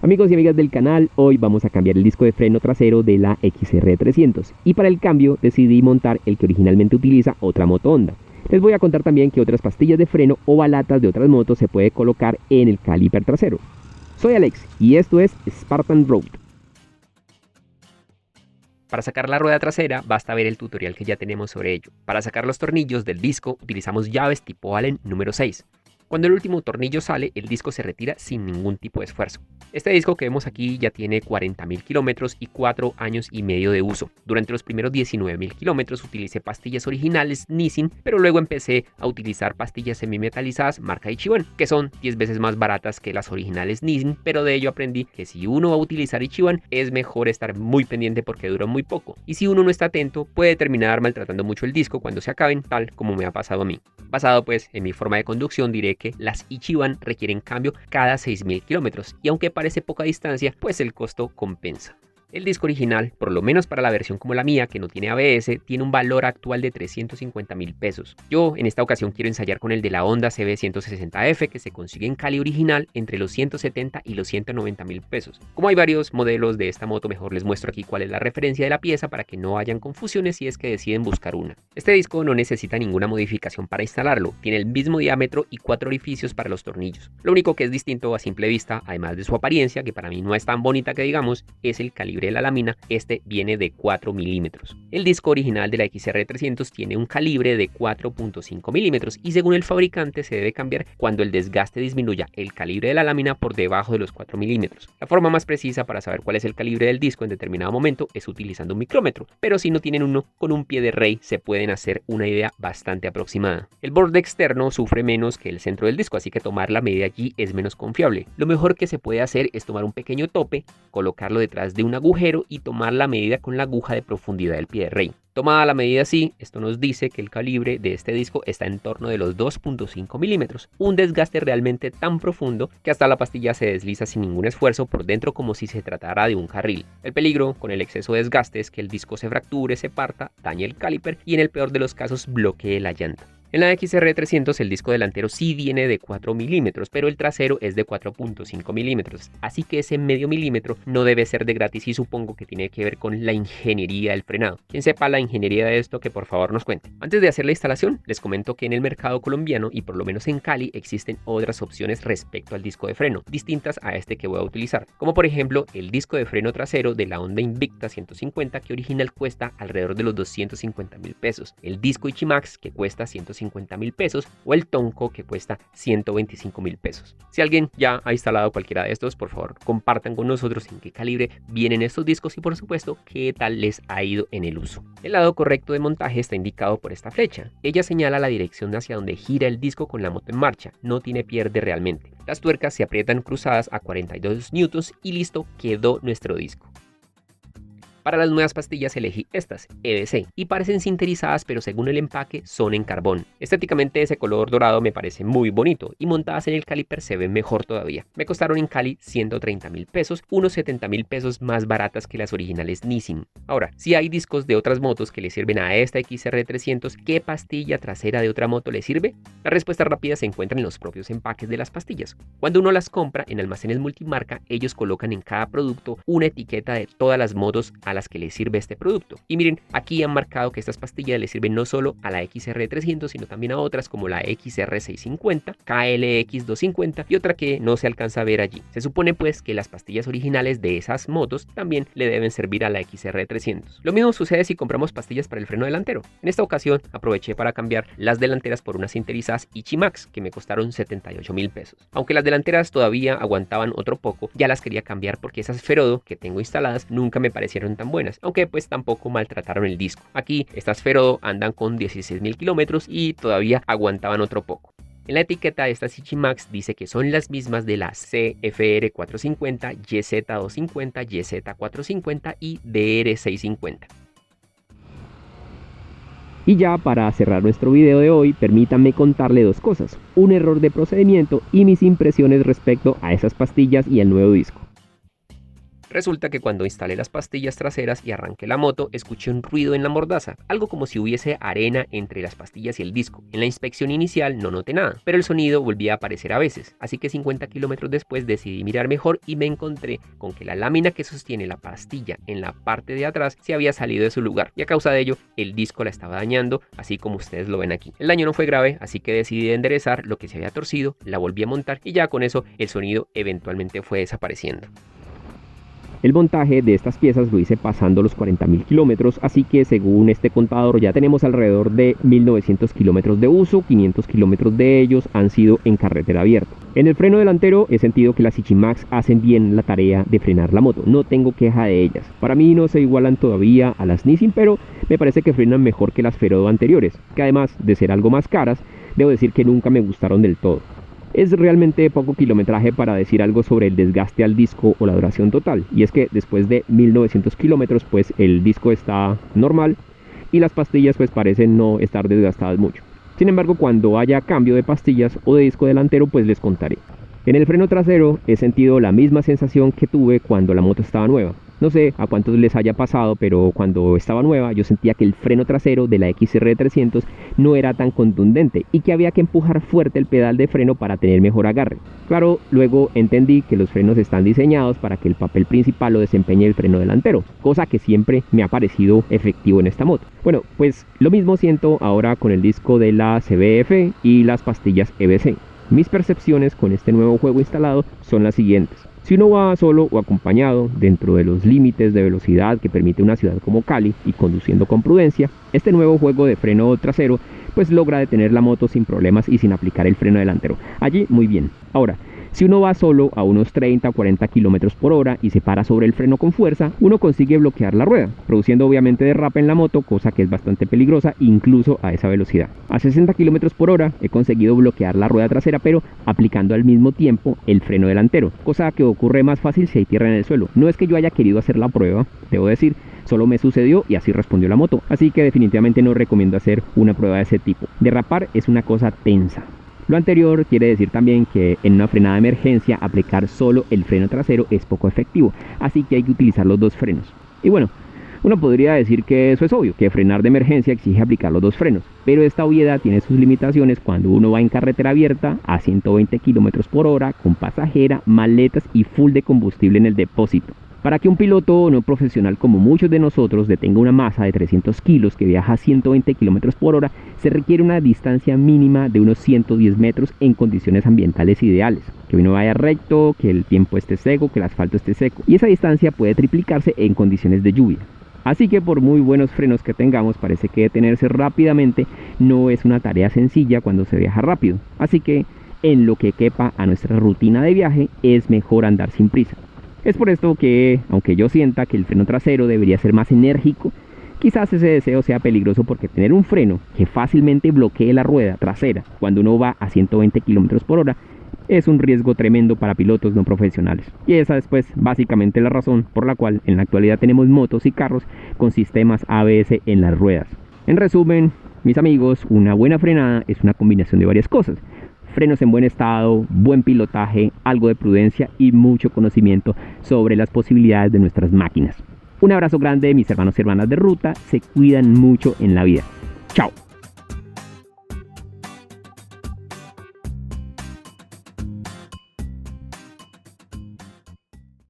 Amigos y amigas del canal, hoy vamos a cambiar el disco de freno trasero de la XR300 y para el cambio decidí montar el que originalmente utiliza otra moto Honda. Les voy a contar también que otras pastillas de freno o balatas de otras motos se puede colocar en el caliper trasero. Soy Alex y esto es Spartan Road. Para sacar la rueda trasera basta ver el tutorial que ya tenemos sobre ello. Para sacar los tornillos del disco utilizamos llaves tipo Allen número 6. Cuando el último tornillo sale, el disco se retira sin ningún tipo de esfuerzo. Este disco que vemos aquí ya tiene 40.000 kilómetros y 4 años y medio de uso. Durante los primeros 19.000 kilómetros utilicé pastillas originales Nissin, pero luego empecé a utilizar pastillas semimetalizadas marca Ichiban, que son 10 veces más baratas que las originales Nissin, pero de ello aprendí que si uno va a utilizar Ichiban es mejor estar muy pendiente porque duran muy poco. Y si uno no está atento puede terminar maltratando mucho el disco cuando se acaben, tal como me ha pasado a mí. Basado pues en mi forma de conducción diré que las Ichiban requieren cambio cada 6.000 kilómetros y aunque parece poca distancia, pues el costo compensa. El disco original, por lo menos para la versión como la mía, que no tiene ABS, tiene un valor actual de 350.000 pesos. Yo en esta ocasión quiero ensayar con el de la Honda CB160F, que se consigue en Cali original entre los 170 y los 190.000 pesos. Como hay varios modelos de esta moto, mejor les muestro aquí cuál es la referencia de la pieza para que no hayan confusiones si es que deciden buscar una. Este disco no necesita ninguna modificación para instalarlo, tiene el mismo diámetro y 4 orificios para los tornillos. Lo único que es distinto a simple vista, además de su apariencia, que para mí no es tan bonita que digamos, es el calibre de la lámina. Este viene de 4 milímetros. El disco original de la XR300 tiene un calibre de 4.5 milímetros y según el fabricante se debe cambiar cuando el desgaste disminuya el calibre de la lámina por debajo de los 4 milímetros. La forma más precisa para saber cuál es el calibre del disco en determinado momento es utilizando un micrómetro, pero si no tienen uno, con un pie de rey se pueden hacer una idea bastante aproximada. El borde externo sufre menos que el centro del disco, así que tomar la medida allí es menos confiable. Lo mejor que se puede hacer es tomar un pequeño tope, colocarlo detrás de un agujero y tomar la medida con la aguja de profundidad del pie de rey. Tomada la medida así, esto nos dice que el calibre de este disco está en torno de los 2.5 milímetros, un desgaste realmente tan profundo que hasta la pastilla se desliza sin ningún esfuerzo por dentro como si se tratara de un carril. El peligro con el exceso de desgaste es que el disco se fracture, se parta, dañe el caliper y en el peor de los casos bloquee la llanta. En la XR300 el disco delantero sí viene de 4 milímetros, pero el trasero es de 4.5 milímetros, así que ese medio milímetro no debe ser de gratis y supongo que tiene que ver con la ingeniería del frenado. Quien sepa la ingeniería de esto, que por favor nos cuente. Antes de hacer la instalación, les comento que en el mercado colombiano y por lo menos en Cali existen otras opciones respecto al disco de freno, distintas a este que voy a utilizar, como por ejemplo el disco de freno trasero de la Honda Invicta 150 que original cuesta alrededor de los 250.000 pesos, el disco Ichimax que cuesta 150.000 pesos o el Tonko que cuesta 125.000 pesos. Si alguien ya ha instalado cualquiera de estos, por favor compartan con nosotros en qué calibre vienen estos discos y por supuesto qué tal les ha ido en el uso. El lado correcto de montaje está indicado por esta flecha. Ella señala la dirección hacia donde gira el disco con la moto en marcha, no tiene pierde realmente. Las tuercas se aprietan cruzadas a 42 newtons y listo, quedó nuestro disco. Para las nuevas pastillas elegí estas, EDC, y parecen sinterizadas pero según el empaque son en carbón. Estéticamente ese color dorado me parece muy bonito y montadas en el caliper se ven mejor todavía. Me costaron en Cali 130.000 pesos, unos 70.000 pesos más baratas que las originales Nissin. Ahora, si hay discos de otras motos que le sirven a esta XR300, ¿qué pastilla trasera de otra moto le sirve? La respuesta rápida se encuentra en los propios empaques de las pastillas. Cuando uno las compra en almacenes multimarca, ellos colocan en cada producto una etiqueta de todas las motos a las que les sirve este producto. Y miren, aquí han marcado que estas pastillas le sirven no solo a la XR300, sino también a otras como la XR650, KLX250 y otra que no se alcanza a ver allí. Se supone pues que las pastillas originales de esas motos también le deben servir a la XR300. Lo mismo sucede si compramos pastillas para el freno delantero. En esta ocasión aproveché para cambiar las delanteras por unas sinterizadas Ichimax que me costaron 78.000 pesos. Aunque las delanteras todavía aguantaban otro poco, ya las quería cambiar porque esas Ferodo que tengo instaladas nunca me parecieron tan buenas, aunque pues tampoco maltrataron el disco. Aquí estas Ferodo andan con 16.000 kilómetros y todavía aguantaban otro poco. En la etiqueta de estas Ichimax dice que son las mismas de la CFR450, YZ250, YZ450 y DR650. Y ya para cerrar nuestro video de hoy, permítanme contarle dos cosas, un error de procedimiento y mis impresiones respecto a esas pastillas y el nuevo disco. Resulta que cuando instalé las pastillas traseras y arranqué la moto, escuché un ruido en la mordaza, algo como si hubiese arena entre las pastillas y el disco. En la inspección inicial no noté nada, pero el sonido volvía a aparecer a veces, así que 50 kilómetros después decidí mirar mejor y me encontré con que la lámina que sostiene la pastilla en la parte de atrás se había salido de su lugar y a causa de ello el disco la estaba dañando, así como ustedes lo ven aquí. El daño no fue grave, así que decidí enderezar lo que se había torcido, la volví a montar y ya con eso el sonido eventualmente fue desapareciendo. El montaje de estas piezas lo hice pasando los 40.000 kilómetros, así que según este contador ya tenemos alrededor de 1.900 kilómetros de uso, 500 kilómetros de ellos han sido en carretera abierta. En el freno delantero he sentido que las Ichimax hacen bien la tarea de frenar la moto, no tengo queja de ellas. Para mí no se igualan todavía a las Nissin, pero me parece que frenan mejor que las Ferodo anteriores, que además de ser algo más caras, debo decir que nunca me gustaron del todo. Es realmente poco kilometraje para decir algo sobre el desgaste al disco o la duración total, y es que después de 1.900 kilómetros pues el disco está normal y las pastillas pues parecen no estar desgastadas mucho. Sin embargo, cuando haya cambio de pastillas o de disco delantero pues les contaré. En el freno trasero he sentido la misma sensación que tuve cuando la moto estaba nueva. No sé a cuántos les haya pasado, pero cuando estaba nueva yo sentía que el freno trasero de la XR300 no era tan contundente y que había que empujar fuerte el pedal de freno para tener mejor agarre. Claro, luego entendí que los frenos están diseñados para que el papel principal lo desempeñe el freno delantero, cosa que siempre me ha parecido efectivo en esta moto. Bueno, pues lo mismo siento ahora con el disco de la CBF y las pastillas EBC. Mis percepciones con este nuevo juego instalado son las siguientes. Si uno va solo o acompañado dentro de los límites de velocidad que permite una ciudad como Cali y conduciendo con prudencia, este nuevo juego de freno trasero pues logra detener la moto sin problemas y sin aplicar el freno delantero. Allí muy bien. Ahora, si uno va solo a unos 30 o 40 kilómetros por hora y se para sobre el freno con fuerza, uno consigue bloquear la rueda, produciendo obviamente derrape en la moto, cosa que es bastante peligrosa incluso a esa velocidad. A 60 kilómetros por hora he conseguido bloquear la rueda trasera, pero aplicando al mismo tiempo el freno delantero, cosa que ocurre más fácil si hay tierra en el suelo. No es que yo haya querido hacer la prueba, debo decir, solo me sucedió y así respondió la moto, así que definitivamente no recomiendo hacer una prueba de ese tipo. Derrapar es una cosa tensa. Lo anterior quiere decir también que en una frenada de emergencia aplicar solo el freno trasero es poco efectivo, así que hay que utilizar los dos frenos. Y bueno, uno podría decir que eso es obvio, que frenar de emergencia exige aplicar los dos frenos, pero esta obviedad tiene sus limitaciones cuando uno va en carretera abierta a 120 km por hora con pasajera, maletas y full de combustible en el depósito. Para que un piloto no profesional como muchos de nosotros detenga una masa de 300 kilos que viaja a 120 km por hora, se requiere una distancia mínima de unos 110 metros en condiciones ambientales ideales. Que uno vaya recto, que el tiempo esté seco, que el asfalto esté seco. Y esa distancia puede triplicarse en condiciones de lluvia. Así que por muy buenos frenos que tengamos, parece que detenerse rápidamente no es una tarea sencilla cuando se viaja rápido. Así que en lo que quepa a nuestra rutina de viaje, es mejor andar sin prisa. Es por esto que, aunque yo sienta que el freno trasero debería ser más enérgico, quizás ese deseo sea peligroso porque tener un freno que fácilmente bloquee la rueda trasera cuando uno va a 120 km por hora es un riesgo tremendo para pilotos no profesionales. Y esa es pues básicamente la razón por la cual en la actualidad tenemos motos y carros con sistemas ABS en las ruedas. En resumen, mis amigos, una buena frenada es una combinación de varias cosas. Frenos en buen estado, buen pilotaje, algo de prudencia y mucho conocimiento sobre las posibilidades de nuestras máquinas. Un abrazo grande, mis hermanos y hermanas de ruta, se cuidan mucho en la vida. Chao.